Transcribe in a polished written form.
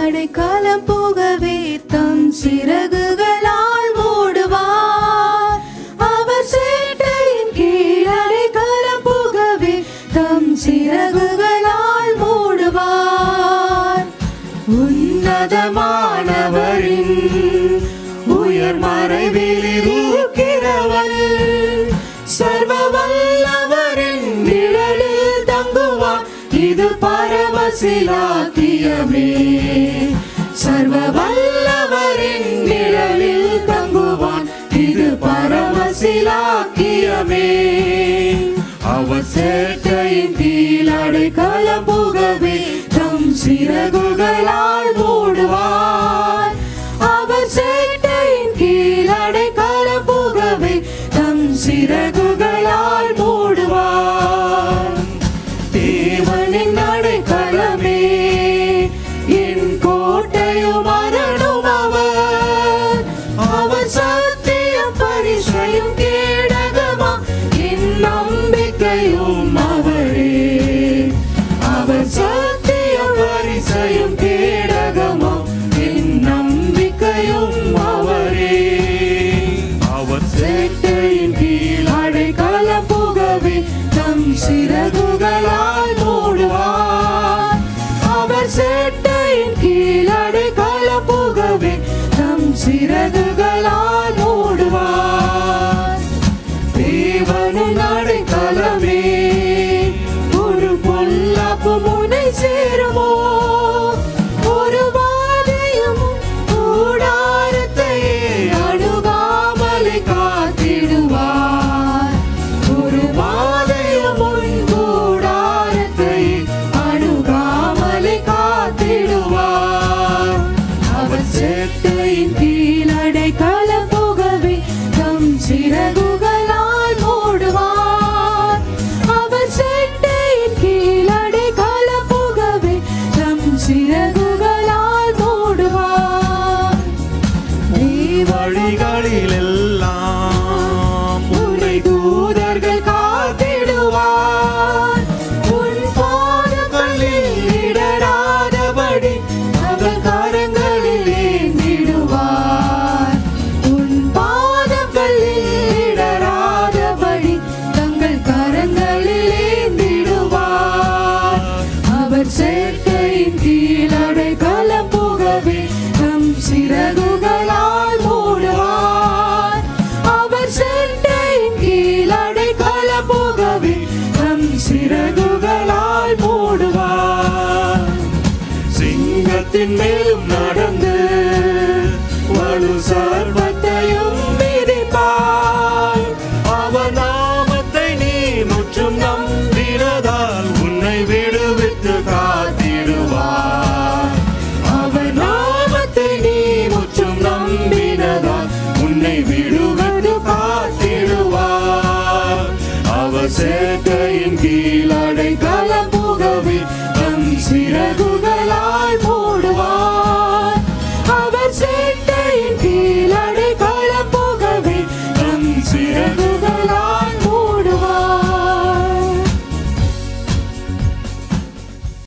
அடைக்கலம் புகவே தம் சிறகுகளால் மூடுவார். அவர் சேட்டையின் கீழ் அடைக்கலம் புகவே தம் சிறகுகளால் மூடுவார். உன்னதமானவரின் உயர் மறைவில் இருக்கிறவள் சர்வ வல்லவரின் நிழலில் தங்குவான். இது பரமசிலாக்கியமே. சர்வ வல்லவரின் நிழலில் தங்குவான். இது பரமசிலாக்கியமே. அவர் சேட்டையின் கீழ் அடைக்கலம் புகவே தம் சிறகுகளால் மூடுவார். அவர் சேட்டையின் கீழ் அடைக்கலம் புகவே தம் சிறகுகளால் மூடுவார். தேவனின் அடைக்கலமே என் கோட்டையும் அரணும் அவர். அவர் சத்தியம் பரிசையும் கேடகமா என் நம்பிக்கையும் அவரே. அவர் சத்தியம் பரிசையும் கேடகமா என் நம்பிக்கையும் அவரே. அவர் சேட்டையின் கீழ் அடைக்கலம் புகவே தம் சிறகுகளால் மூடுவார். அவர் சேட்டையின் கீழ் அடைக்கலம் புகவே தம் சிறகுகளால் மூடுவார். தேவனின் அடைக்கலமே ஒரு பொல்லாப்பு முனை சேருமோ. ஒரு வாதையும் கூடாரத்தையே அணுகாமலை காத்திடுவார். ஒரு வாதையும் கூடாரத்தை அணுகாமலை காத்திடுவார். அவர் சேட்டையின் கீழ் அடைக்கலம் புகவே தம் சிறகுகளால் மூடுவார். அவர் சேட்டையின் கீழ் அடைக்கலம் புகவே தம் சிறகுகளால் மூடுவார். நீ வழிகளில் எல்லாம் உன்னை தூதர்கள் காத்திடுவார். உன் பாதங்களில் இடராதபடி அவர் கரங்களில் ஏந்திடுவார். உன் பாதங்களில் இடராதபடி தங்கள் கரங்களில் ஏந்திடுவார். அவர் சேட்டையின் கீழ் அடைக்கலம் புகவே தம் சிறகுகளால் மூடுவார். அவர் சேட்டையின் கீழ் அடைக்கலம் புகவே தம் சிறகுகளால் மூடுவார். சிங்கத்தின் மேலும் நடந்து வலு சர்வத்தையும் மிதிப்பார். அவர் நாமத்தை நீ முற்றும் நம்பினதால் உன்னை விடுவித்து காத்திடுவார். அவர் நாமத்தை நீ முற்றும் நம்பினதால் உன்னை விடுவித்து காத்திடுவார். அவர் சேட்டையின் கீழ் அடைக்கலம் புகவே தம் சிறகுகள்